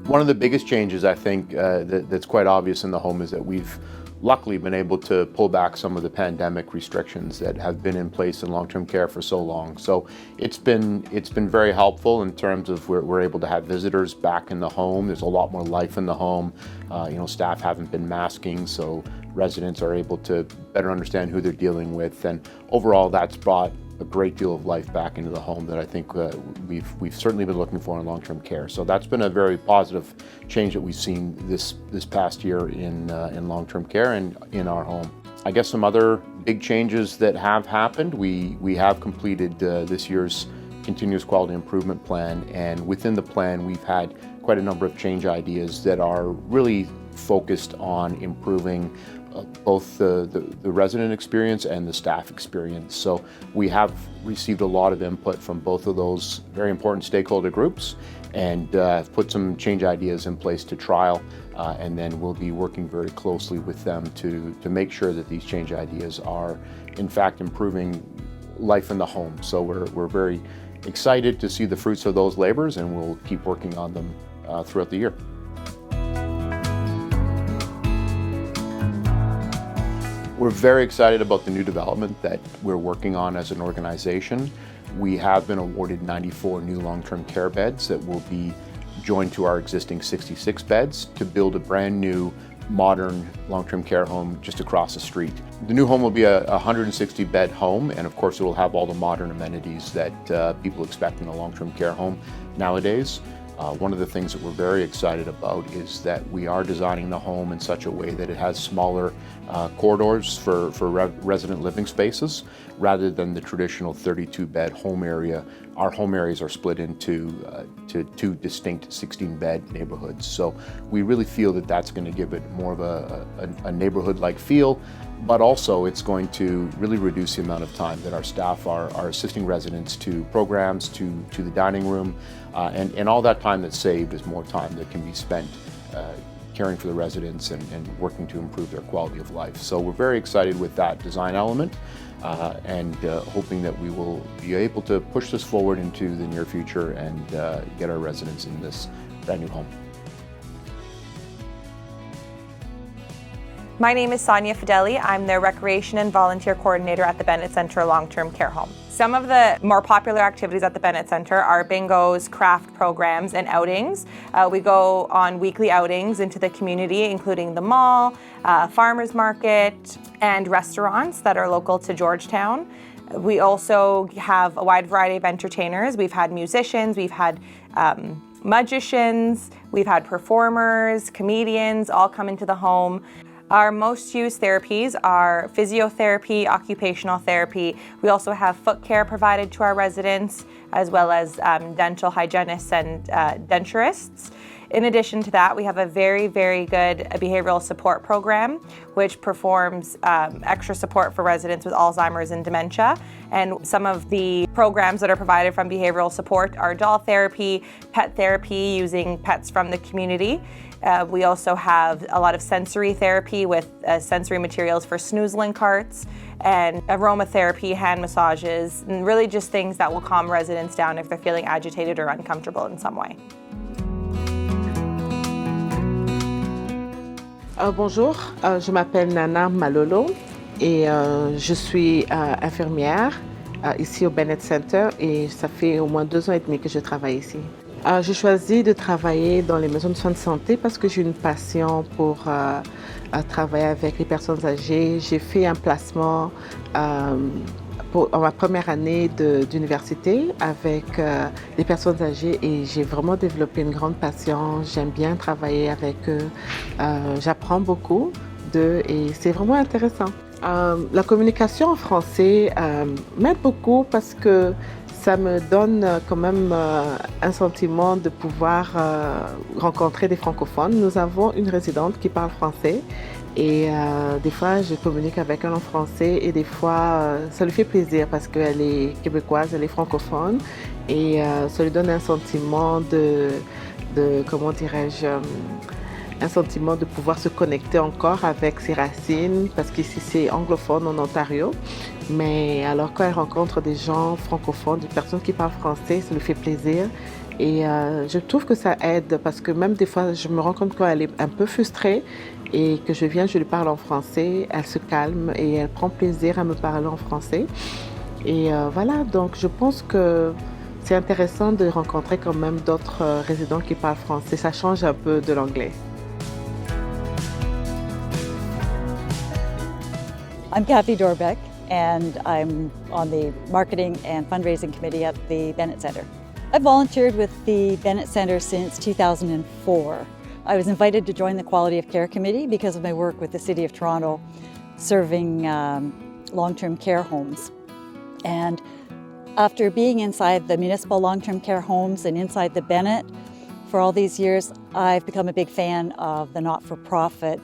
One of the biggest changes I think that's quite obvious in the home is that we've luckily been able to pull back some of the pandemic restrictions that have been in place in long-term care for so long. So it's been very helpful in terms of we're able to have visitors back in the home. There's a lot more life in the home. Staff haven't been masking, so residents are able to better understand who they're dealing with, and overall that's brought a great deal of life back into the home that I think we've certainly been looking for in long-term care. So that's been a very positive change that we've seen this past year in long-term care and in our home. I guess some other big changes that have happened, we have completed this year's continuous quality improvement plan, and within the plan we've had quite a number of change ideas that are really focused on improving both the resident experience and the staff experience. So we have received a lot of input from both of those very important stakeholder groups, and put some change ideas in place to trial, and then we'll be working very closely with them to make sure that these change ideas are in fact improving life in the home. So we're very excited to see the fruits of those labors, and we'll keep working on them throughout the year. We're very excited about the new development that we're working on as an organization. We have been awarded 94 new long-term care beds that will be joined to our existing 66 beds to build a brand new modern long-term care home just across the street. The new home will be a 160-bed home, and of course it will have all the modern amenities that people expect in a long-term care home nowadays. One of the things that we're very excited about is that we are designing the home in such a way that it has smaller corridors for resident living spaces rather than the traditional 32-bed home area. Our home areas are split into two distinct 16-bed neighborhoods. So we really feel that that's going to give it more of a neighborhood-like feel, but also it's going to really reduce the amount of time that our staff are assisting residents to programs, to the dining room, and all that time that's saved is more time that can be spent caring for the residents and working to improve their quality of life. So we're very excited with that design element, and hoping that we will be able to push this forward into the near future and get our residents in this brand new home. My name is Sonia Fideli. I'm the Recreation and Volunteer Coordinator at the Bennet Centre Long-Term Care Home. Some of the more popular activities at the Bennet Centre are bingos, craft programs, and outings. We go on weekly outings into the community, including the mall, farmers market, and restaurants that are local to Georgetown. We also have a wide variety of entertainers. We've had musicians, we've had magicians, we've had performers, comedians all come into the home. Our most used therapies are physiotherapy, occupational therapy. We also have foot care provided to our residents, as well as dental hygienists and denturists. In addition to that, we have a very, very good behavioral support program, which performs extra support for residents with Alzheimer's and dementia. And some of the programs that are provided from behavioral support are doll therapy, pet therapy using pets from the community. We also have a lot of sensory therapy with sensory materials for snoozling carts, and aromatherapy, hand massages, and really just things that will calm residents down if they're feeling agitated or uncomfortable in some way. Bonjour, je m'appelle Nana Malolo et je suis infirmière ici au Bennet Center, et ça fait au moins 2 ans et demi que je travaille ici. J'ai choisi de travailler dans les maisons de soins de santé parce que j'ai une passion pour travailler avec les personnes âgées. J'ai fait un placement en ma première année d'université avec les personnes âgées, et j'ai vraiment développé une grande passion. J'aime bien travailler avec eux. J'apprends beaucoup d'eux et c'est vraiment intéressant. La communication en français m'aide beaucoup parce que ça me donne quand même un sentiment de pouvoir rencontrer des francophones. Nous avons une résidente qui parle français, et des fois je communique avec elle en français, et des fois ça lui fait plaisir parce qu'elle est québécoise, elle est francophone, et ça lui donne un sentiment comment dirais-je, un sentiment de pouvoir se connecter encore avec ses racines, parce qu'ici c'est anglophone en Ontario. Mais alors quand elle rencontre des gens francophones, des personnes qui parlent français, ça lui fait plaisir. Et je trouve que ça aide parce que même des fois, je me rends compte qu'elle est un peu frustrée et que je viens, je lui parle en français, elle se calme et elle prend plaisir à me parler en français. Et voilà, donc je pense que c'est intéressant de rencontrer quand même d'autres résidents qui parlent français. Ça change un peu de l'anglais. I'm Kathy Dorbeck, and I'm on the Marketing and Fundraising Committee at the Bennet Centre. I've volunteered with the Bennet Centre since 2004. I was invited to join the Quality of Care Committee because of my work with the City of Toronto serving long-term care homes. And after being inside the municipal long-term care homes and inside the Bennet for all these years, I've become a big fan of the not-for-profit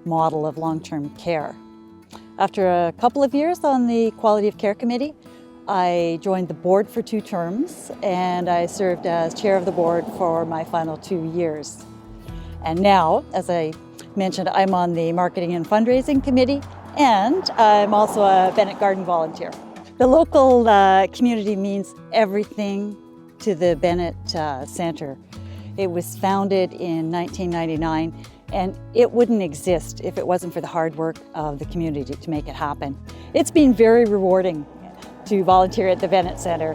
model of long-term care. After a couple of years on the Quality of Care Committee, I joined the board for 2 terms, and I served as chair of the board for my final 2 years. And now, as I mentioned, I'm on the Marketing and Fundraising Committee, and I'm also a Bennet Garden volunteer. The local community means everything to the Bennet Centre. It was founded in 1999, and it wouldn't exist if it wasn't for the hard work of the community to make it happen. It's been very rewarding to volunteer at the Bennet Centre.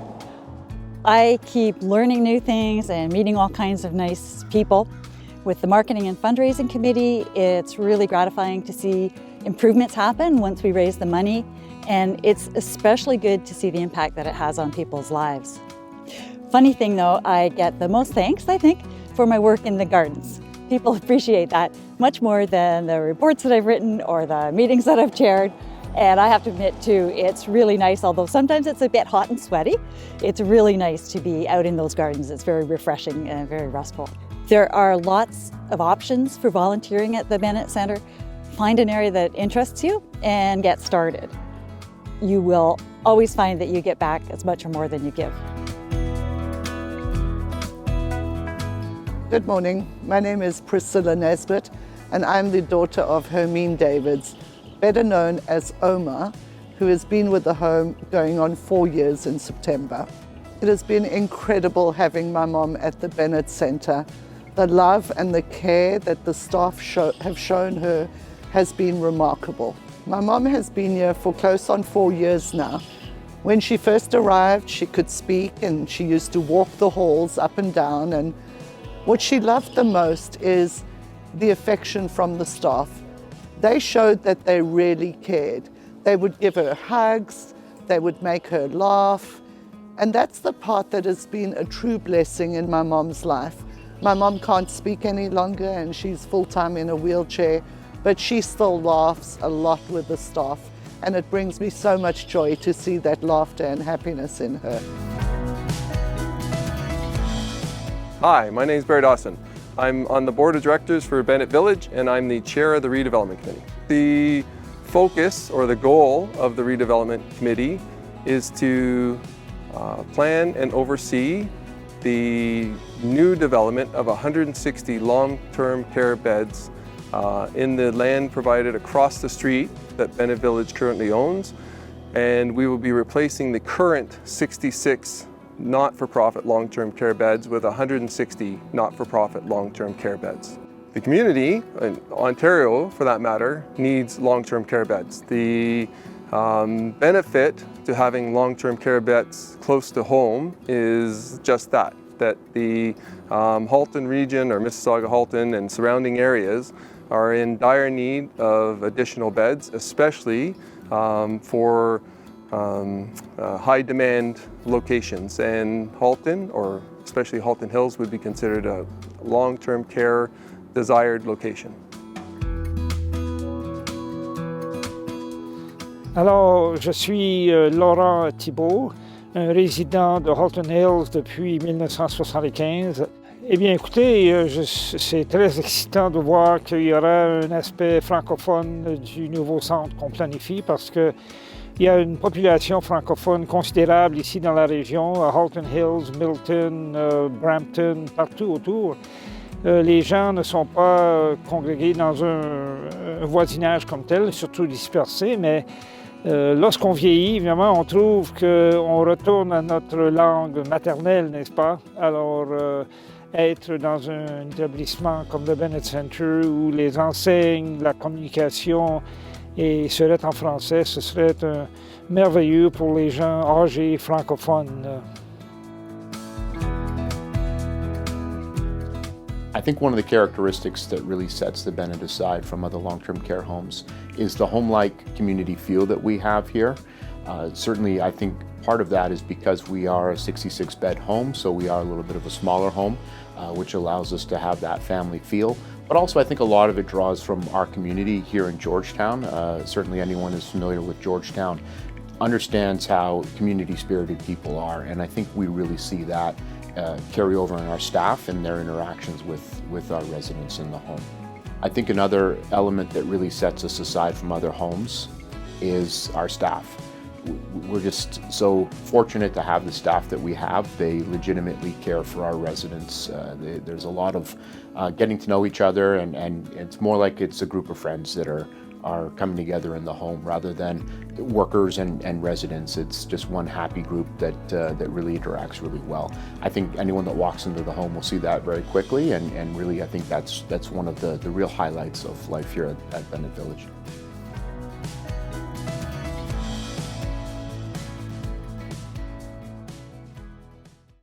I keep learning new things and meeting all kinds of nice people. With the Marketing and Fundraising Committee, it's really gratifying to see improvements happen once we raise the money, and it's especially good to see the impact that it has on people's lives. Funny thing though, I get the most thanks, I think, for my work in the gardens. People appreciate that much more than the reports that I've written or the meetings that I've chaired. And I have to admit too, it's really nice, although sometimes it's a bit hot and sweaty, it's really nice to be out in those gardens. It's very refreshing and very restful. There are lots of options for volunteering at the Bennet Centre. Find an area that interests you and get started. You will always find that you get back as much or more than you give. Good morning. My name is Priscilla Nesbitt, and I'm the daughter of Hermine Davids, better known as Oma, who has been with the home going on 4 years in September. It has been incredible having my mom at the Bennet Centre. The love and the care that the staff have shown her has been remarkable. My mom has been here for close on 4 years now. When she first arrived, she could speak and she used to walk the halls up and down, and what she loved the most is the affection from the staff. They showed that they really cared. They would give her hugs, they would make her laugh, and that's the part that has been a true blessing in my mom's life. My mom can't speak any longer and she's full-time in a wheelchair, but she still laughs a lot with the staff, and it brings me so much joy to see that laughter and happiness in her. Hi, my name is Barry Dawson. I'm on the board of directors for Bennet Village, and I'm the chair of the redevelopment committee. The focus or the goal of the redevelopment committee is to plan and oversee the new development of 160 long-term care beds in the land provided across the street that Bennet Village currently owns, and we will be replacing the current 66 not-for-profit long-term care beds with 160 not-for-profit long-term care beds. The community, and Ontario for that matter, needs long-term care beds. The benefit to having long-term care beds close to home is just that the Halton region or Mississauga-Halton and surrounding areas are in dire need of additional beds, especially for high demand locations, and Halton, or especially Halton Hills, would be considered a long-term care desired location. Alors, je suis Laurent Thibault, un résident de Halton Hills depuis 1975. Eh bien, écoutez, c'est très excitant de voir qu'il y aura un aspect francophone du nouveau centre qu'on planifie, parce qu'il y a une population francophone considérable ici dans la région, à Halton Hills, Milton, Brampton, partout autour. Les gens ne sont pas congrégés dans un voisinage comme tel, surtout dispersés, mais Lorsqu'on vieillit, évidemment, on trouve qu'on retourne à notre langue maternelle, n'est-ce pas? Alors, être dans un établissement comme le Bennet Center où les enseignes, la communication seraient en français, ce serait merveilleux pour les gens âgés francophones. I think one of the characteristics that really sets the Bennet aside from other long-term care homes is the home-like community feel that we have here. Certainly, I think part of that is because we are a 66-bed home, so we are a little bit of a smaller home, which allows us to have that family feel. But also, I think a lot of it draws from our community here in Georgetown. Certainly, anyone who's familiar with Georgetown understands how community-spirited people are, and I think we really see that carry over in our staff and their interactions with our residents in the home. I think another element that really sets us aside from other homes is our staff. We're just so fortunate to have the staff that we have. They legitimately care for our residents. There's a lot of getting to know each other, and it's more like it's a group of friends that are coming together in the home rather than workers and residents. It's just one happy group that really interacts really well. I think anyone that walks into the home will see that very quickly, and really I think that's one of the real highlights of life here at Bennet Village.